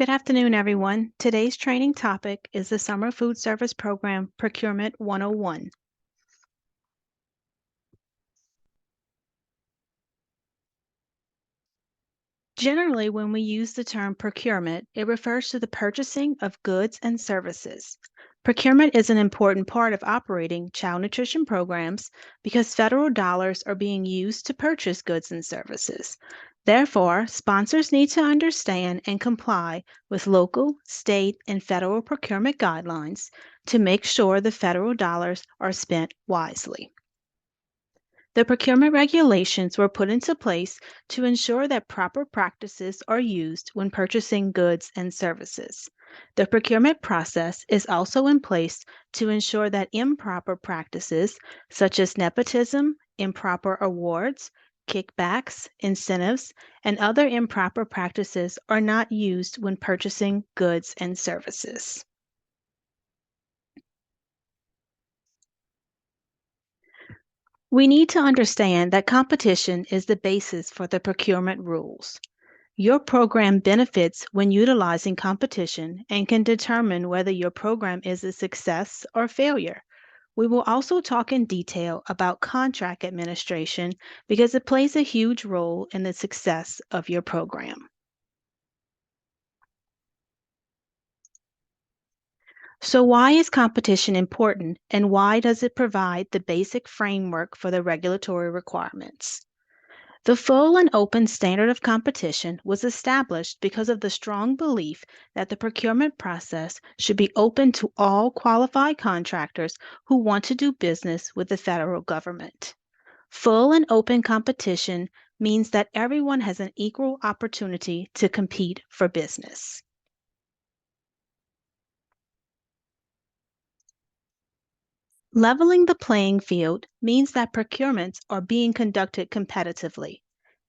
Good afternoon, everyone. Today's training topic is the Summer Food Service Program Procurement 101. Generally, when we use the term procurement, it refers to the purchasing of goods and services. Procurement is an important part of operating child nutrition programs because federal dollars are being used to purchase goods and services. Therefore, sponsors need to understand and comply with local, state, and federal procurement guidelines to make sure the federal dollars are spent wisely. The procurement regulations were put into place to ensure that proper practices are used when purchasing goods and services. The procurement process is also in place to ensure that improper practices, such as nepotism, improper awards, kickbacks, incentives, and other improper practices are not used when purchasing goods and services. We need to understand that competition is the basis for the procurement rules. Your program benefits when utilizing competition and can determine whether your program is a success or failure. We will also talk in detail about contract administration because it plays a huge role in the success of your program. So why is competition important and why does it provide the basic framework for the regulatory requirements? The full and open standard of competition was established because of the strong belief that the procurement process should be open to all qualified contractors who want to do business with the federal government. Full and open competition means that everyone has an equal opportunity to compete for business. Leveling the playing field means that procurements are being conducted competitively.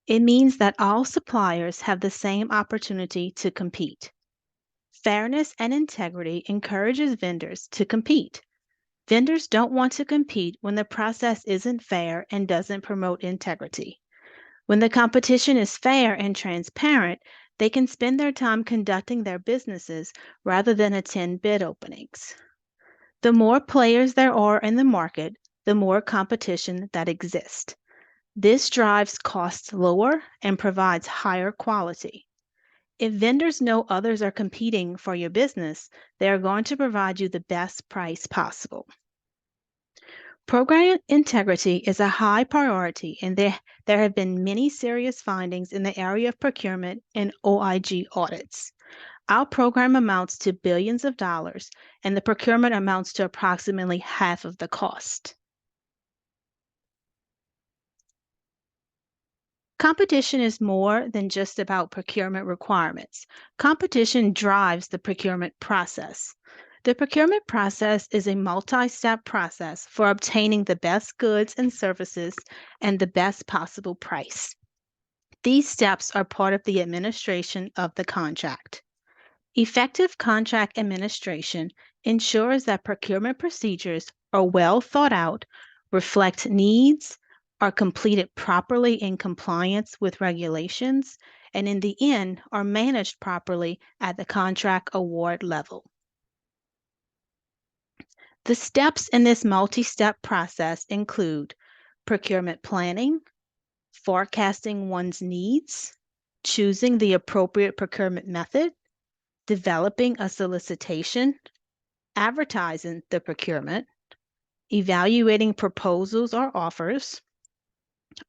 It means that all suppliers have the same opportunity to compete. Fairness and integrity encourages vendors to compete. Vendors don't want to compete when the process isn't fair and doesn't promote integrity. When the competition is fair and transparent, they can spend their time conducting their businesses rather than attend bid openings. The more players there are in the market, the more competition that exists. This drives costs lower and provides higher quality. If vendors know others are competing for your business, they are going to provide you the best price possible. Program integrity is a high priority, and there have been many serious findings in the area of procurement and OIG audits. Our program amounts to billions of dollars, and the procurement amounts to approximately half of the cost. Competition is more than just about procurement requirements. Competition drives the procurement process. The procurement process is a multi-step process for obtaining the best goods and services and the best possible price. These steps are part of the administration of the contract. Effective contract administration ensures that procurement procedures are well thought out, reflect needs, are completed properly in compliance with regulations, and in the end are managed properly at the contract award level. The steps in this multi-step process include procurement planning, forecasting one's needs, choosing the appropriate procurement method, developing a solicitation, advertising the procurement, evaluating proposals or offers,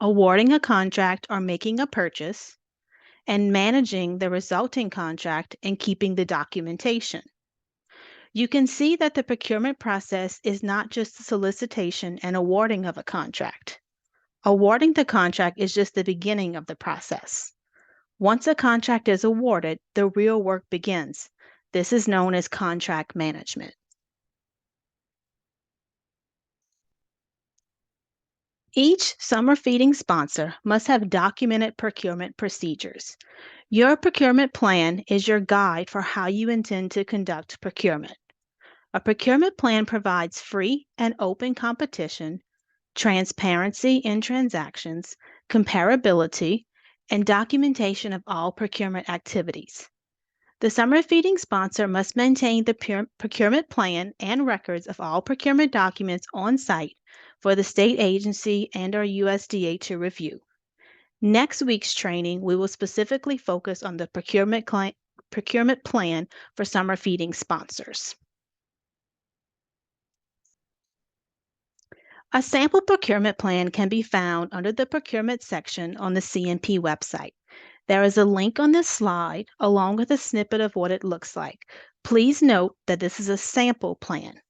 awarding a contract or making a purchase, and managing the resulting contract and keeping the documentation. You can see that the procurement process is not just the solicitation and awarding of a contract. Awarding the contract is just the beginning of the process. Once a contract is awarded, the real work begins. This is known as contract management. Each summer feeding sponsor must have documented procurement procedures. Your procurement plan is your guide for how you intend to conduct procurement. A procurement plan provides free and open competition, transparency in transactions, comparability, and documentation of all procurement activities. The summer feeding sponsor must maintain the procurement plan and records of all procurement documents on site for the state agency and/or USDA to review. Next week's training, we will specifically focus on the procurement plan for summer feeding sponsors. A sample procurement plan can be found under the procurement section on the CNP website. There is a link on this slide along with a snippet of what it looks like. Please note that this is a sample plan.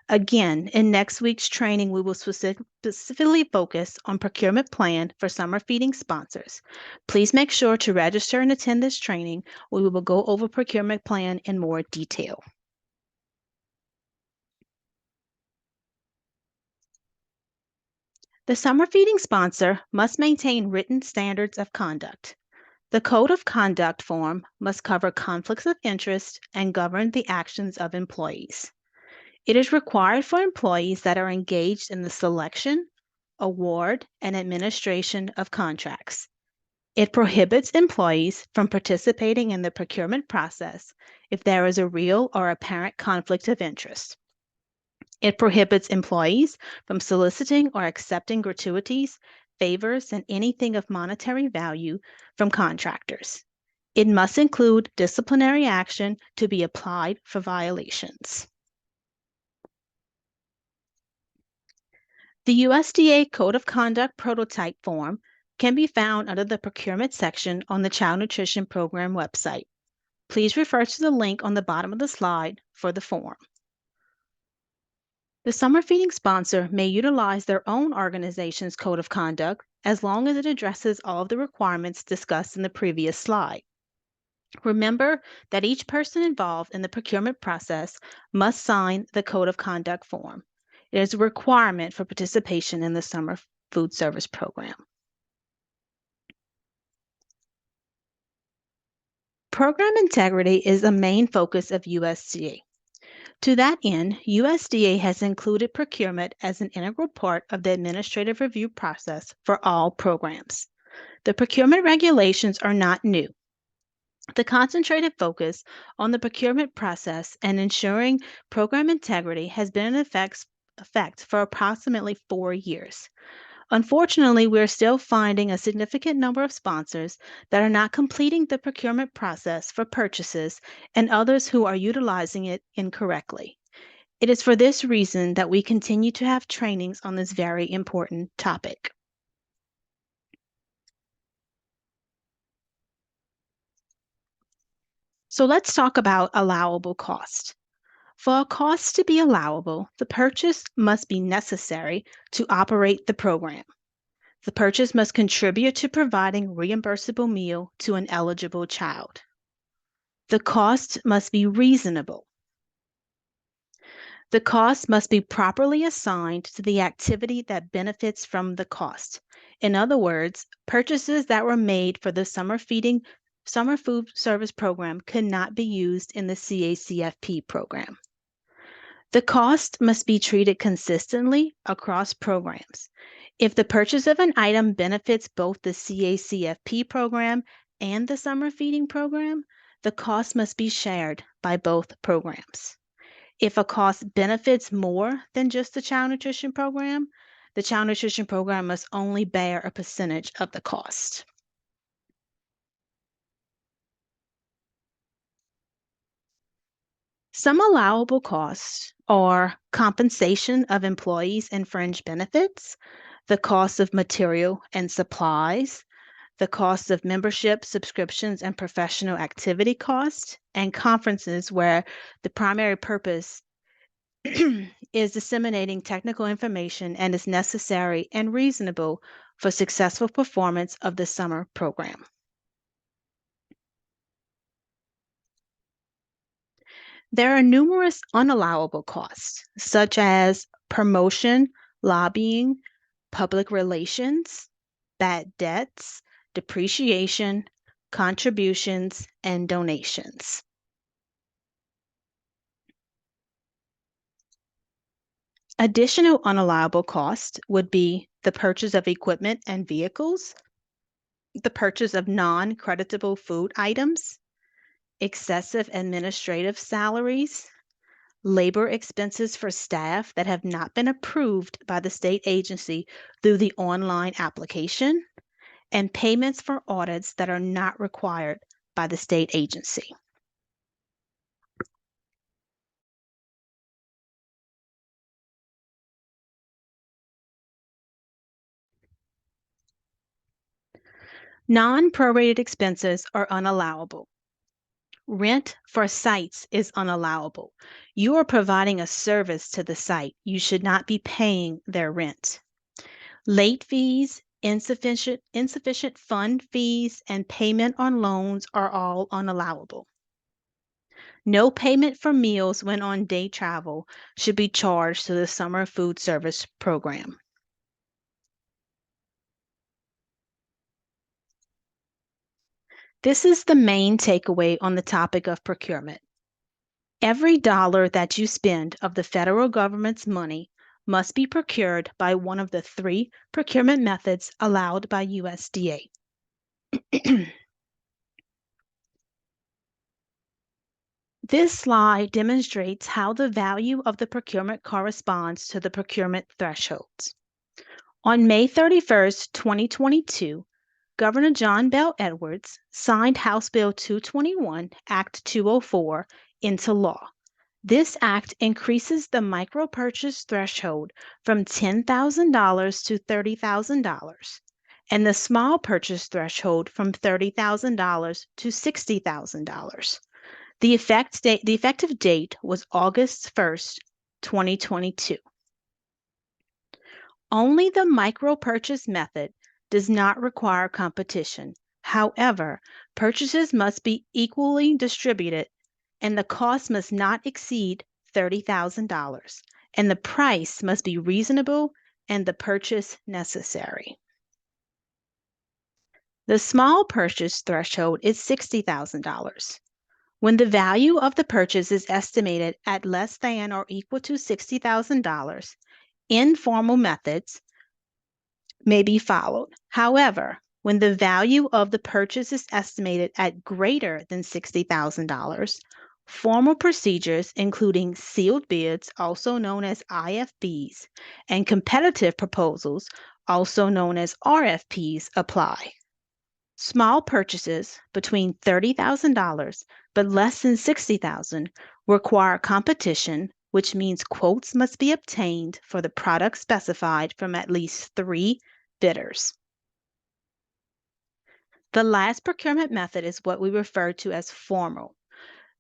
Again, in next week's training, we will specifically focus on procurement plan for summer feeding sponsors. Please make sure to register and attend this training, where we will go over procurement plan in more detail. The summer feeding sponsor must maintain written standards of conduct. The Code of Conduct form must cover conflicts of interest and govern the actions of employees. It is required for employees that are engaged in the selection, award, and administration of contracts. It prohibits employees from participating in the procurement process if there is a real or apparent conflict of interest. It prohibits employees from soliciting or accepting gratuities, favors, and anything of monetary value from contractors. It must include disciplinary action to be applied for violations. The USDA Code of Conduct prototype form can be found under the procurement section on the Child Nutrition Program website. Please refer to the link on the bottom of the slide for the form. The summer feeding sponsor may utilize their own organization's code of conduct as long as it addresses all of the requirements discussed in the previous slide. Remember that each person involved in the procurement process must sign the code of conduct form. It is a requirement for participation in the summer food service program. Program integrity is a main focus of USDA. To that end, USDA has included procurement as an integral part of the administrative review process for all programs. The procurement regulations are not new. The concentrated focus on the procurement process and ensuring program integrity has been in effect for approximately 4 years. Unfortunately, we are still finding a significant number of sponsors that are not completing the procurement process for purchases and others who are utilizing it incorrectly. It is for this reason that we continue to have trainings on this very important topic. So let's talk about allowable cost. For a cost to be allowable, the purchase must be necessary to operate the program. The purchase must contribute to providing reimbursable meal to an eligible child. The cost must be reasonable. The cost must be properly assigned to the activity that benefits from the cost. In other words, purchases that were made for the summer food service program could not be used in the CACFP program. The cost must be treated consistently across programs. If the purchase of an item benefits both the CACFP program and the summer feeding program, the cost must be shared by both programs. If a cost benefits more than just the child nutrition program, the child nutrition program must only bear a percentage of the cost. Some allowable costs are compensation of employees and fringe benefits, the cost of material and supplies, the cost of membership, subscriptions, and professional activity costs, and conferences where the primary purpose is disseminating technical information and is necessary and reasonable for successful performance of the summer program. There are numerous unallowable costs, such as promotion, lobbying, public relations, bad debts, depreciation, contributions, and donations. Additional unallowable costs would be the purchase of equipment and vehicles, the purchase of non-creditable food items, excessive administrative salaries, labor expenses for staff that have not been approved by the state agency through the online application, and payments for audits that are not required by the state agency. Non-prorated expenses are unallowable. Rent for sites is unallowable. You are providing a service to the site. You should not be paying their rent. Late fees, insufficient fund fees, and payment on loans are all unallowable. No payment for meals when on day travel should be charged to the summer food service program. This is the main takeaway on the topic of procurement. Every dollar that you spend of the federal government's money must be procured by one of the 3 procurement methods allowed by USDA. This slide demonstrates how the value of the procurement corresponds to the procurement thresholds. On May 31st, 2022, Governor John Bel Edwards signed House Bill 221, Act 204, into law. This act increases the micro purchase threshold from $10,000 to $30,000 and the small purchase threshold from $30,000 to $60,000. The effective date was August 1st, 2022. Only the micro purchase method does not require competition. However, purchases must be equally distributed and the cost must not exceed $30,000, and the price must be reasonable and the purchase necessary. The small purchase threshold is $60,000. When the value of the purchase is estimated at less than or equal to $60,000, informal methods may be followed. However, when the value of the purchase is estimated at greater than $60,000, formal procedures, including sealed bids, also known as IFBs, and competitive proposals, also known as RFPs, apply. Small purchases between $30,000 but less than $60,000 require competition, which means quotes must be obtained for the product specified from at least 3 bidders. The last procurement method is what we refer to as formal.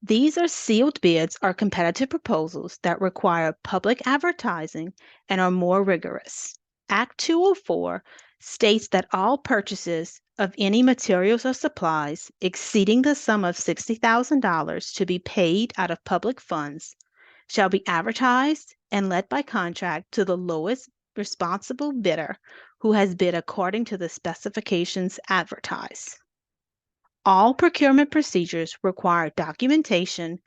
These are sealed bids or competitive proposals that require public advertising and are more rigorous. Act 204 states that all purchases of any materials or supplies exceeding the sum of $60,000 to be paid out of public funds shall be advertised and let by contract to the lowest responsible bidder who has bid according to the specifications advertised. All procurement procedures require documentation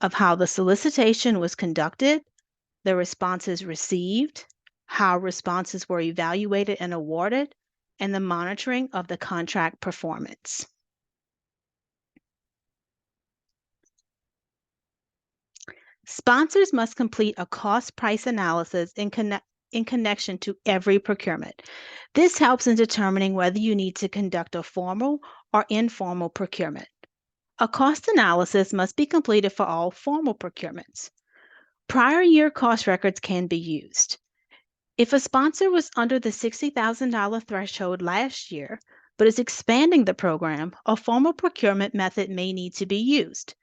of how the solicitation was conducted, the responses received, how responses were evaluated and awarded, and the monitoring of the contract performance. Sponsors must complete a cost-price analysis in connection to every procurement. This helps in determining whether you need to conduct a formal or informal procurement. A cost analysis must be completed for all formal procurements. Prior year cost records can be used. If a sponsor was under the $60,000 threshold last year, but is expanding the program, a formal procurement method may need to be used.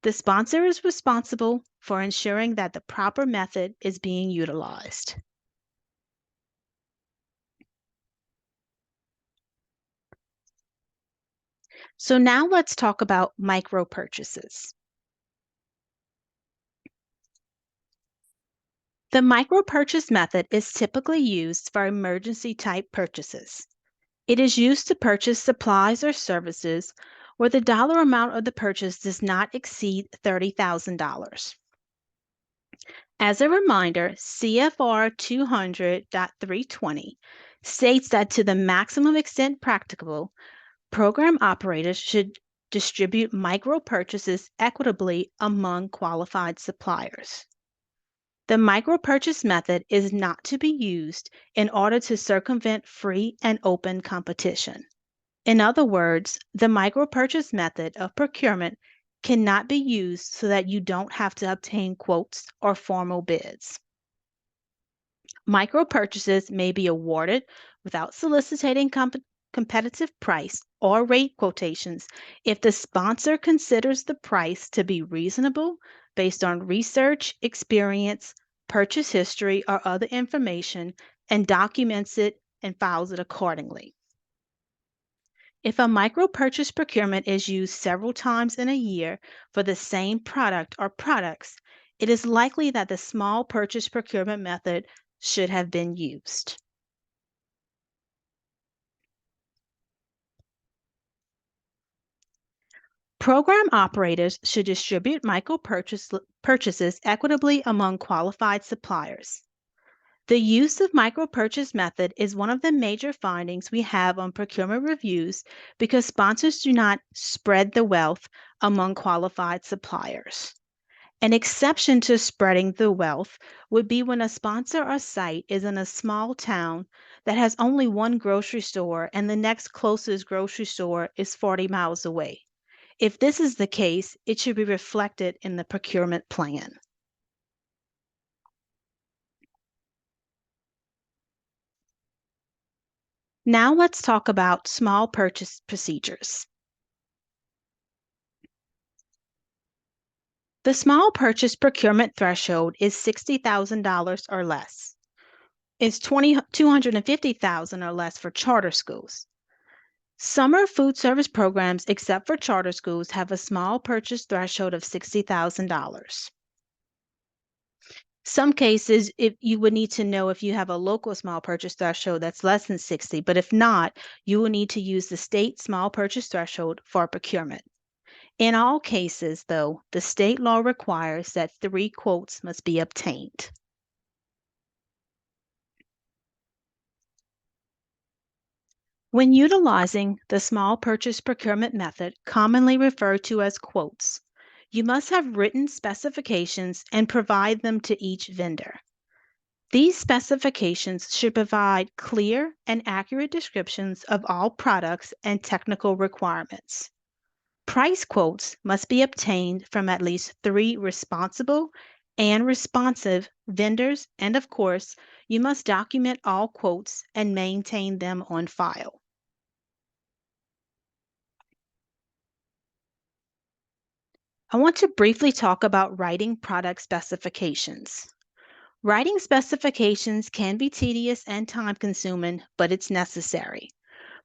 The sponsor is responsible for ensuring that the proper method is being utilized. So now let's talk about micro purchases. The micro purchase method is typically used for emergency type purchases. It is used to purchase supplies or services where the dollar amount of the purchase does not exceed $30,000. As a reminder, CFR 200.320 states that to the maximum extent practicable, program operators should distribute micro purchases equitably among qualified suppliers. The micro purchase method is not to be used in order to circumvent free and open competition. In other words, the micro purchase method of procurement cannot be used so that you don't have to obtain quotes or formal bids. Micro purchases may be awarded without soliciting competitive price or rate quotations if the sponsor considers the price to be reasonable based on research, experience, purchase history, or other information and documents it and files it accordingly. If a micro purchase procurement is used several times in a year for the same product or products, it is likely that the small purchase procurement method should have been used. Program operators should distribute micro purchases equitably among qualified suppliers. The use of micro purchase method is one of the major findings we have on procurement reviews because sponsors do not spread the wealth among qualified suppliers. An exception to spreading the wealth would be when a sponsor or site is in a small town that has only one grocery store and the next closest grocery store is 40 miles away. If this is the case, it should be reflected in the procurement plan. Now let's talk about small purchase procedures. The small purchase procurement threshold is $60,000 or less. It's $250,000 or less for charter schools. Summer food service programs, except for charter schools, have a small purchase threshold of $60,000. Some cases, if you would need to know if you have a local small purchase threshold that's less than 60, but if not, you will need to use the state small purchase threshold for procurement. In all cases, though, the state law requires that 3 quotes must be obtained. When utilizing the small purchase procurement method, commonly referred to as quotes, you must have written specifications and provide them to each vendor. These specifications should provide clear and accurate descriptions of all products and technical requirements. Price quotes must be obtained from at least 3 responsible and responsive vendors, and of course, you must document all quotes and maintain them on file. I want to briefly talk about writing product specifications. Writing specifications can be tedious and time-consuming, but it's necessary.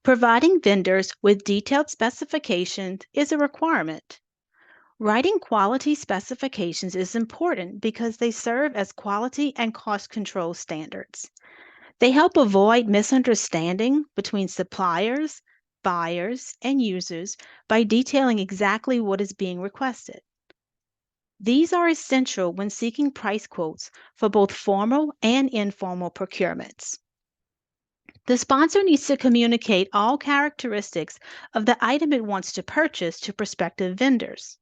Providing vendors with detailed specifications is a requirement. Writing quality specifications is important because they serve as quality and cost control standards. They help avoid misunderstanding between suppliers, buyers, and users by detailing exactly what is being requested. These are essential when seeking price quotes for both formal and informal procurements. The sponsor needs to communicate all characteristics of the item it wants to purchase to prospective vendors.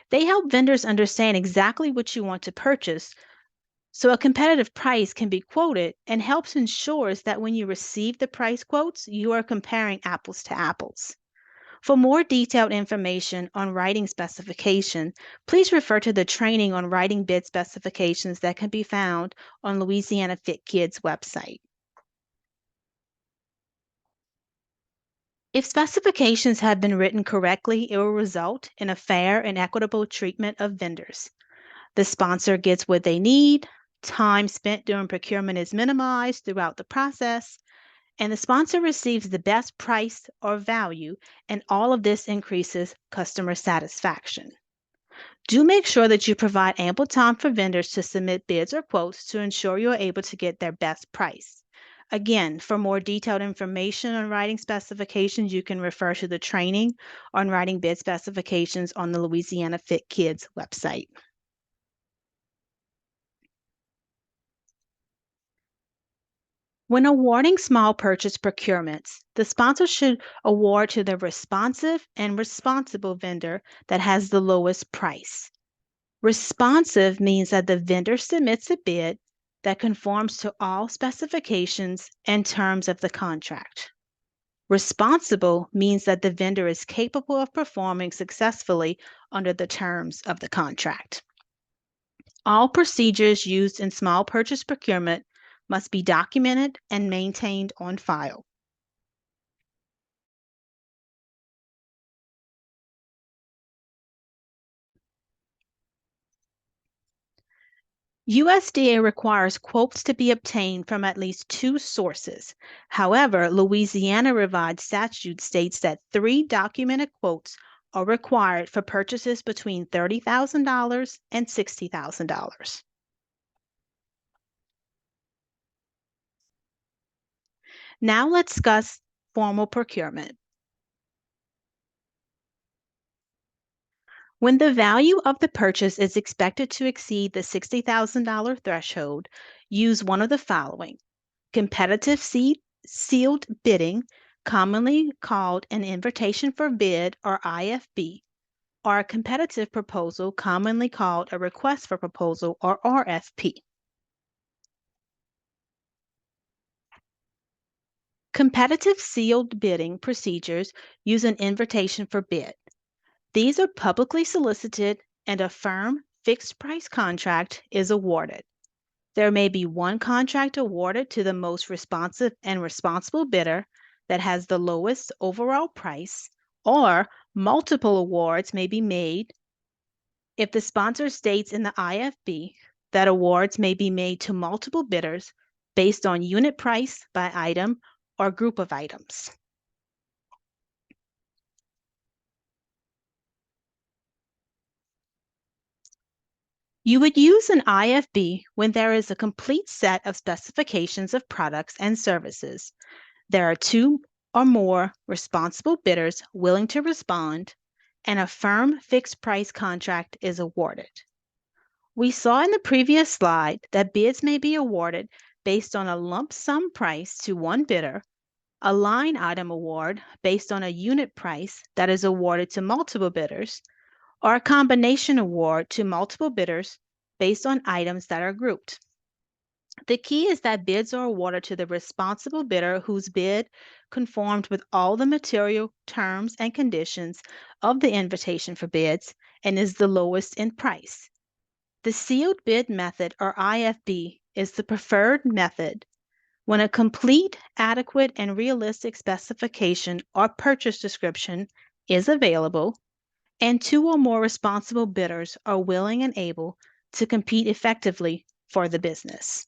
They help vendors understand exactly what you want to purchase so a competitive price can be quoted and helps ensures that when you receive the price quotes, you are comparing apples to apples. For more detailed information on writing specification, please refer to the training on writing bid specifications that can be found on Louisiana Fit Kids website. If specifications have been written correctly, it will result in a fair and equitable treatment of vendors. The sponsor gets what they need, time spent during procurement is minimized throughout the process, and the sponsor receives the best price or value, and all of this increases customer satisfaction. Do make sure that you provide ample time for vendors to submit bids or quotes to ensure you are able to get their best price. Again, for more detailed information on writing specifications, you can refer to the training on writing bid specifications on the Louisiana Fit Kids website. When awarding small purchase procurements, the sponsor should award to the responsive and responsible vendor that has the lowest price. Responsive means that the vendor submits a bid that conforms to all specifications and terms of the contract. Responsible means that the vendor is capable of performing successfully under the terms of the contract. All procedures used in small purchase procurement must be documented and maintained on file. USDA requires quotes to be obtained from at least 2 sources. However, Louisiana revised statute states that 3 documented quotes are required for purchases between $30,000 and $60,000. Now let's discuss formal procurement. When the value of the purchase is expected to exceed the $60,000 threshold, use one of the following: competitive sealed bidding, commonly called an invitation for bid or IFB, or a competitive proposal, commonly called a request for proposal or RFP. Competitive sealed bidding procedures use an invitation for bid. These are publicly solicited and a firm fixed price contract is awarded. There may be one contract awarded to the most responsive and responsible bidder that has the lowest overall price, or multiple awards may be made if the sponsor states in the IFB that awards may be made to multiple bidders based on unit price by item or group of items. You would use an IFB when there is a complete set of specifications of products and services. There are 2 or more responsible bidders willing to respond, and a firm fixed price contract is awarded. We saw in the previous slide that bids may be awarded based on a lump sum price to one bidder, a line item award based on a unit price that is awarded to multiple bidders, or a combination award to multiple bidders based on items that are grouped. The key is that bids are awarded to the responsible bidder whose bid conformed with all the material terms and conditions of the invitation for bids and is the lowest in price. The sealed bid method, or IFB, is the preferred method when a complete, adequate, and realistic specification or purchase description is available and 2 or more responsible bidders are willing and able to compete effectively for the business.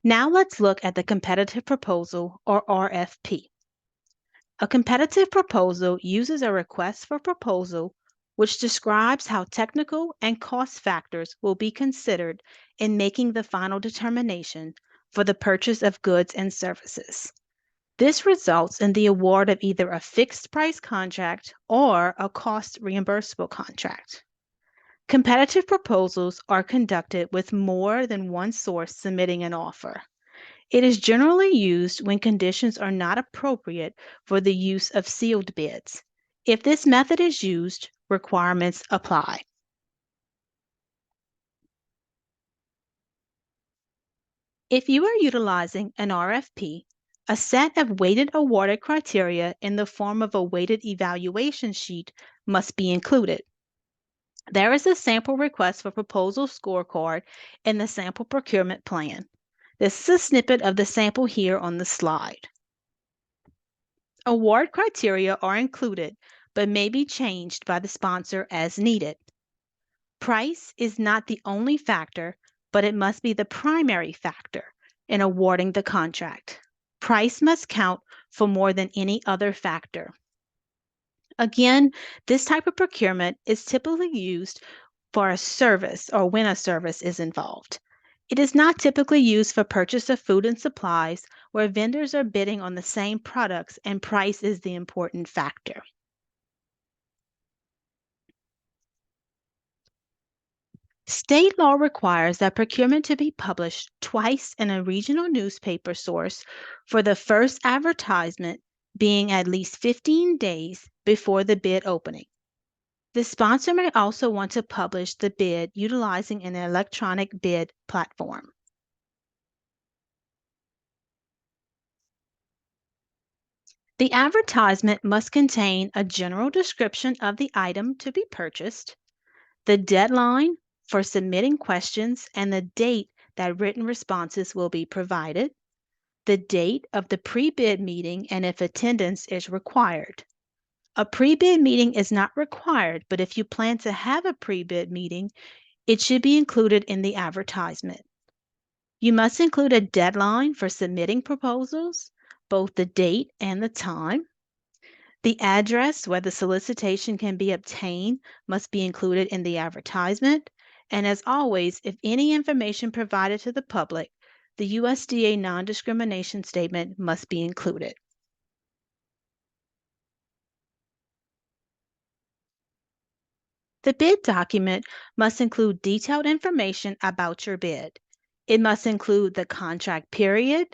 Now let's look at the competitive proposal, or RFP. A competitive proposal uses a request for proposal which describes how technical and cost factors will be considered in making the final determination for the purchase of goods and services. This results in the award of either a fixed price contract or a cost reimbursable contract. Competitive proposals are conducted with more than one source submitting an offer. It is generally used when conditions are not appropriate for the use of sealed bids. If this method is used, requirements apply. If you are utilizing an RFP, a set of weighted awarded criteria in the form of a weighted evaluation sheet must be included. There is a sample request for proposal scorecard in the sample procurement plan. This is a snippet of the sample here on the slide. Award criteria are included, but may be changed by the sponsor as needed. Price is not the only factor, but it must be the primary factor in awarding the contract. Price must count for more than any other factor. Again, this type of procurement is typically used for a service or when a service is involved. It is not typically used for purchase of food and supplies where vendors are bidding on the same products and price is the important factor. State law requires that procurement to be published twice in a regional newspaper source for the first advertisement being at least 15 days before the bid opening. The sponsor may also want to publish the bid utilizing an electronic bid platform. The advertisement must contain a general description of the item to be purchased, the deadline for submitting questions and the date that written responses will be provided, the date of the pre-bid meeting and if attendance is required. A pre-bid meeting is not required, but if you plan to have a pre-bid meeting, it should be included in the advertisement. You must include a deadline for submitting proposals, both the date and the time. The address where the solicitation can be obtained must be included in the advertisement. And as always, if any information provided to the public, the USDA non-discrimination statement must be included. The bid document must include detailed information about your bid. It must include the contract period,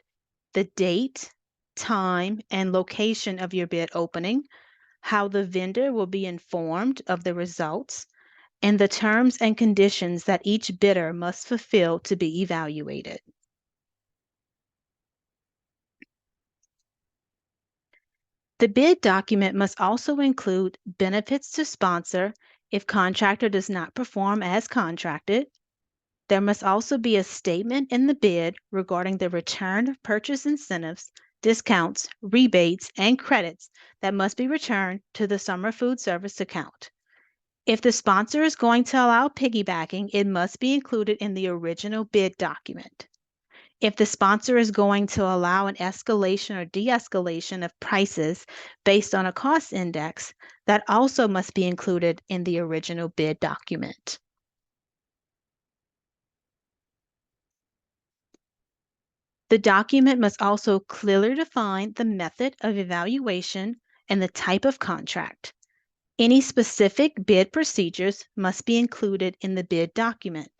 the date, time, and location of your bid opening, how the vendor will be informed of the results, and the terms and conditions that each bidder must fulfill to be evaluated. The bid document must also include benefits to sponsor if contractor does not perform as contracted. There must also be a statement in the bid regarding the return of purchase incentives, discounts, rebates, and credits that must be returned to the summer food service account. If the sponsor is going to allow piggybacking, it must be included in the original bid document. If the sponsor is going to allow an escalation or de-escalation of prices based on a cost index, that also must be included in the original bid document. The document must also clearly define the method of evaluation and the type of contract. Any specific bid procedures must be included in the bid document.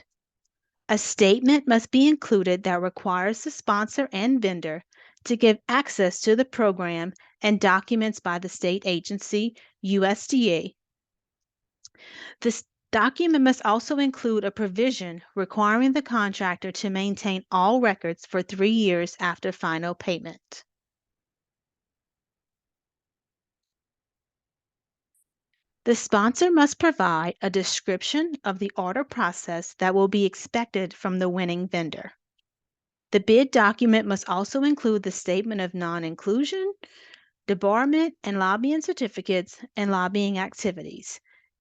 A statement must be included that requires the sponsor and vendor to give access to the program and documents by the state agency, USDA. This document must also include a provision requiring the contractor to maintain all records for 3 years after final payment. The sponsor must provide a description of the order process that will be expected from the winning vendor. The bid document must also include the statement of non-inclusion, debarment, and lobbying certificates and lobbying activities.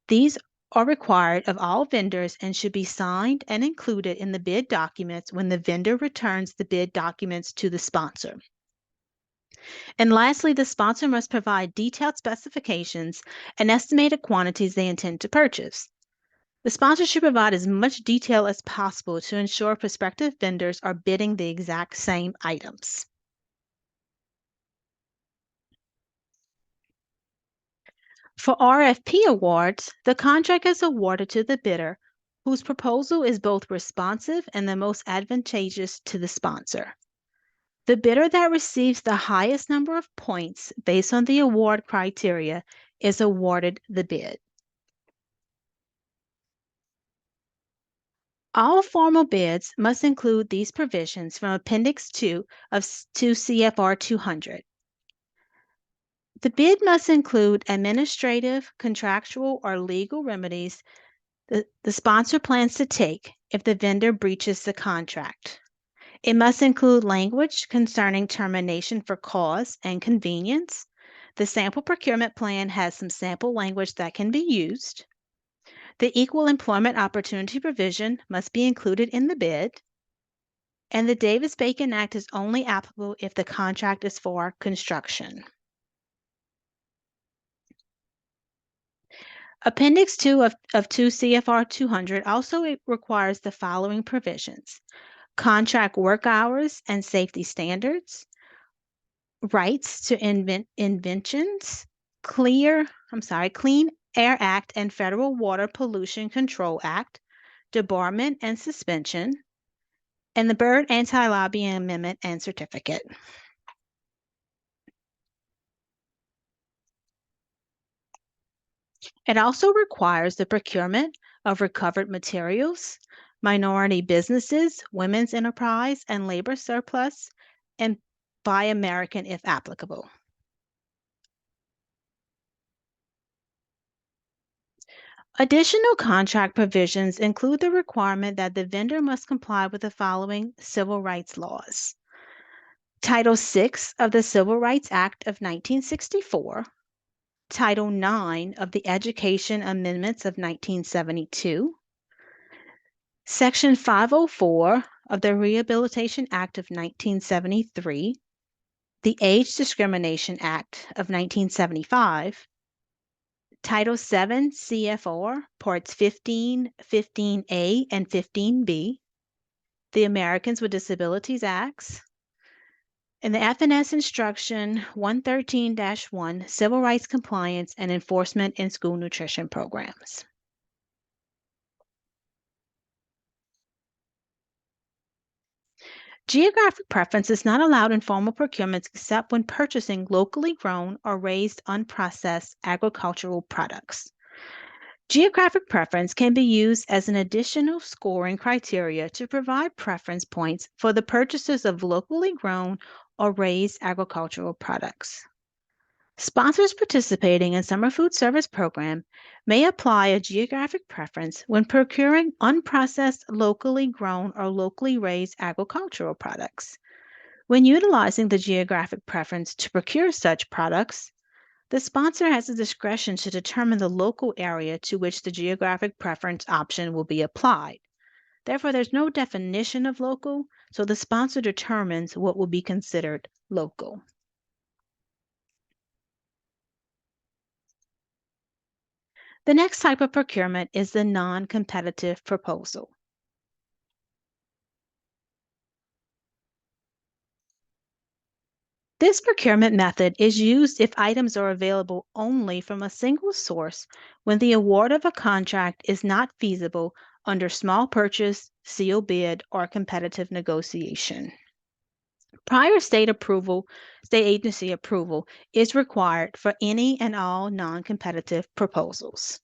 These are required of all vendors and should be signed and included in the bid documents when the vendor returns the bid documents to the sponsor. And lastly, the sponsor must provide detailed specifications and estimated quantities they intend to purchase. The sponsor should provide as much detail as possible to ensure prospective vendors are bidding the exact same items. For RFP awards, the contract is awarded to the bidder whose proposal is both responsive and the most advantageous to the sponsor. The bidder that receives the highest number of points based on the award criteria is awarded the bid. All formal bids must include these provisions from Appendix 2 of 2 CFR 200. The bid must include administrative, contractual, or legal remedies the sponsor plans to take if the vendor breaches the contract. It must include language concerning termination for cause and convenience. The sample procurement plan has some sample language that can be used. The equal employment opportunity provision must be included in the bid. And the Davis-Bacon Act is only applicable if the contract is for construction. Appendix 2 of 2 CFR 200 also requires the following provisions: contract work hours and safety standards, rights to inventions, Clean Air Act and Federal Water Pollution Control Act, debarment and suspension, and the Byrd Anti-Lobbying Amendment and Certificate. It also requires the procurement of recovered materials, minority businesses, women's enterprise, and labor surplus, and Buy American if applicable. Additional contract provisions include the requirement that the vendor must comply with the following civil rights laws. Title VI of the Civil Rights Act of 1964, Title IX of the Education Amendments of 1972, Section 504 of the Rehabilitation Act of 1973, the Age Discrimination Act of 1975, Title VII CFR Parts 15, 15A, and 15B, the Americans with Disabilities Acts, and the FNS Instruction 113-1, Civil Rights Compliance and Enforcement in School Nutrition Programs. Geographic preference is not allowed in formal procurements except when purchasing locally grown or raised unprocessed agricultural products. Geographic preference can be used as an additional scoring criteria to provide preference points for the purchases of locally grown or raised agricultural products. Sponsors participating in summer food service program may apply a geographic preference when procuring unprocessed, locally grown, or locally raised agricultural products. When utilizing the geographic preference to procure such products, the sponsor has the discretion to determine the local area to which the geographic preference option will be applied. Therefore, there's no definition of local, so the sponsor determines what will be considered local. The next type of procurement is the non-competitive proposal. This procurement method is used if items are available only from a single source when the award of a contract is not feasible under small purchase, sealed bid, or competitive negotiation. Prior state agency approval is required for any and all non-competitive proposals.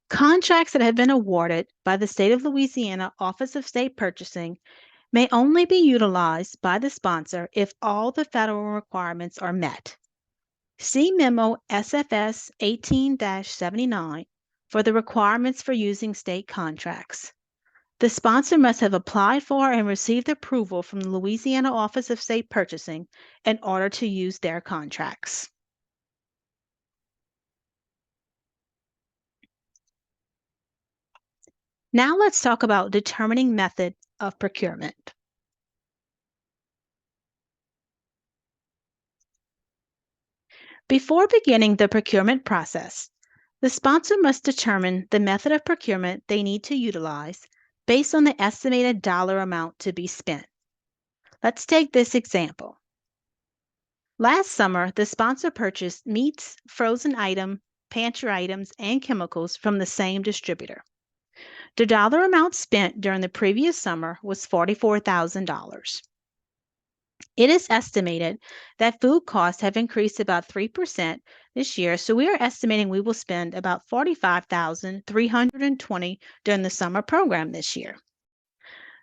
Contracts that have been awarded by the State of Louisiana Office of State Purchasing may only be utilized by the sponsor if all the federal requirements are met. See Memo SFS 18-79 for the requirements for using state contracts. The sponsor must have applied for and received approval from the Louisiana Office of State Purchasing in order to use their contracts. Now let's talk about determining method of procurement. Before beginning the procurement process, the sponsor must determine the method of procurement they need to utilize based on the estimated dollar amount to be spent. Let's take this example. Last summer, the sponsor purchased meats, frozen items, pantry items, and chemicals from the same distributor. The dollar amount spent during the previous summer was $44,000. It is estimated that food costs have increased about 3% this year, so we are estimating we will spend about $45,320 during the summer program this year.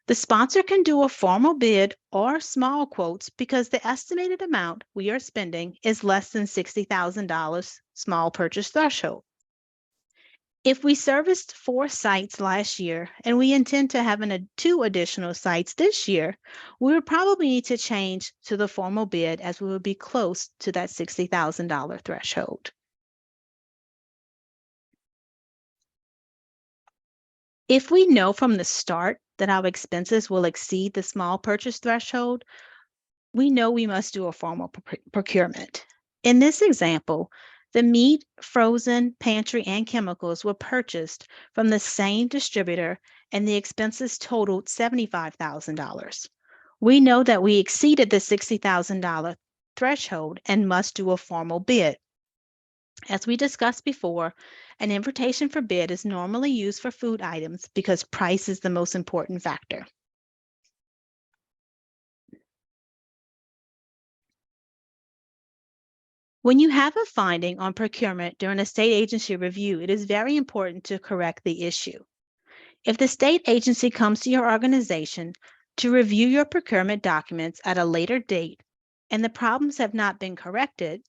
The sponsor can do a formal bid or small quotes because the estimated amount we are spending is less than $60,000 small purchase threshold. If we serviced 4 sites last year and we intend to have 2 additional sites this year, we would probably need to change to the formal bid as we would be close to that $60,000 threshold. If we know from the start that our expenses will exceed the small purchase threshold, we know we must do a formal procurement. In this example, the meat, frozen, pantry, and chemicals were purchased from the same distributor and the expenses totaled $75,000. We know that we exceeded the $60,000 threshold and must do a formal bid. As we discussed before, an invitation for bid is normally used for food items because price is the most important factor. When you have a finding on procurement during a state agency review, it is very important to correct the issue. If the state agency comes to your organization to review your procurement documents at a later date and the problems have not been corrected,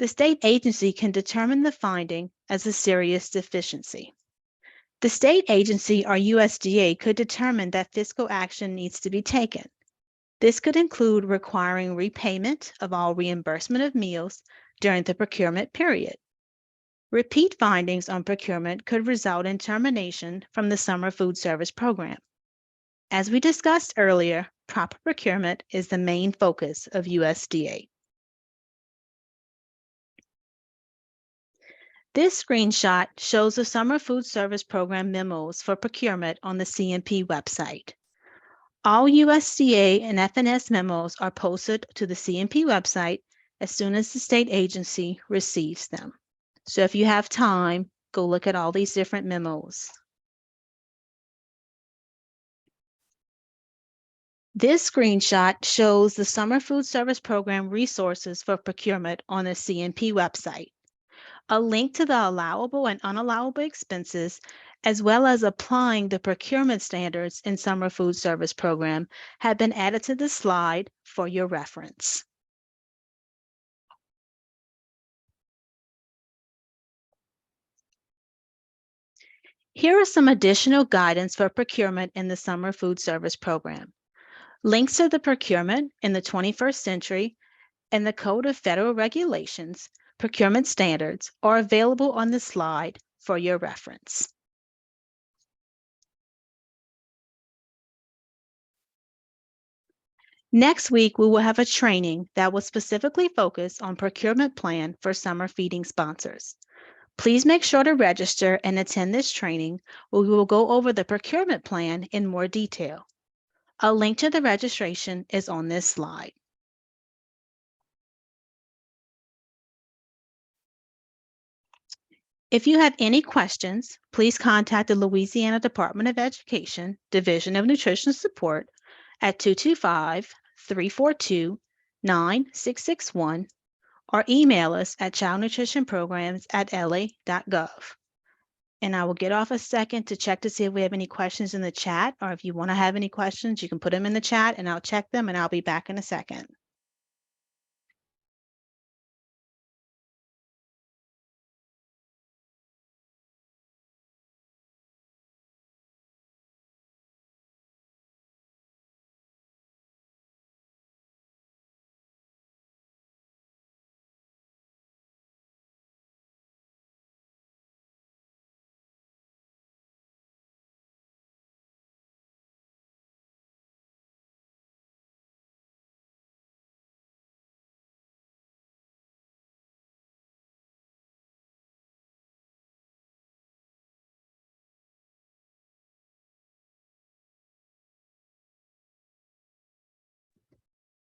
the state agency can determine the finding as a serious deficiency. The state agency or USDA could determine that fiscal action needs to be taken. This could include requiring repayment of all reimbursement of meals during the procurement period. Repeat findings on procurement could result in termination from the Summer Food Service Program. As we discussed earlier, proper procurement is the main focus of USDA. This screenshot shows the Summer Food Service Program memos for procurement on the CMP website. All USDA and FNS memos are posted to the CMP website as soon as the state agency receives them. So if you have time, go look at all these different memos. This screenshot shows the Summer Food Service Program resources for procurement on the CMP website. A link to the allowable and unallowable expenses, as well as applying the procurement standards in Summer Food Service Program, have been added to the slide for your reference. Here are some additional guidance for procurement in the Summer Food Service Program. Links to the procurement in the 21st century and the Code of Federal Regulations, procurement standards, are available on the slide for your reference. Next week, we will have a training that will specifically focus on procurement plan for summer feeding sponsors. Please make sure to register and attend this training where we will go over the procurement plan in more detail. A link to the registration is on this slide. If you have any questions, please contact the Louisiana Department of Education, Division of Nutrition Support at 225-342-9661 or email us at childnutritionprograms@la.gov. And I will get off a second to check to see if we have any questions in the chat, or if you want to have any questions, you can put them in the chat and I'll check them and I'll be back in a second.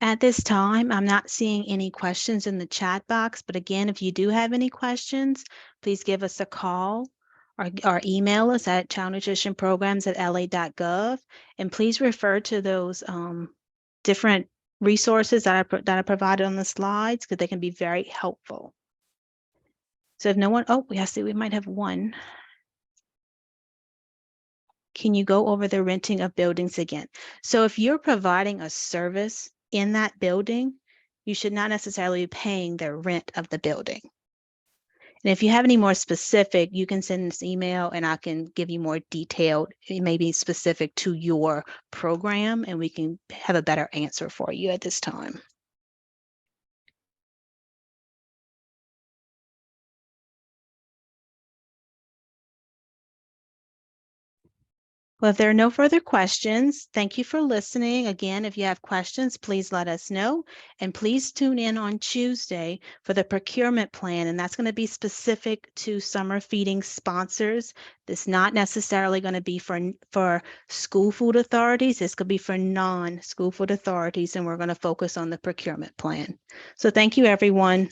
At this time, I'm not seeing any questions in the chat box, but again, if you do have any questions, please give us a call or email us at childnutritionprograms@la.gov, and please refer to those different resources that are provided on the slides because they can be very helpful. So if no one, I see we might have one. Can you go over the renting of buildings again? So if you're providing a service in that building, you should not necessarily be paying the rent of the building. And if you have any more specific, you can send us email and I can give you more detailed, maybe specific to your program, and we can have a better answer for you at this time. Well, if there are no further questions, thank you for listening. Again, if you have questions, please let us know. And please tune in on Tuesday for the procurement plan. And that's going to be specific to summer feeding sponsors. It's not necessarily going to be for school food authorities. This could be for non-school food authorities. And we're going to focus on the procurement plan. So thank you, everyone.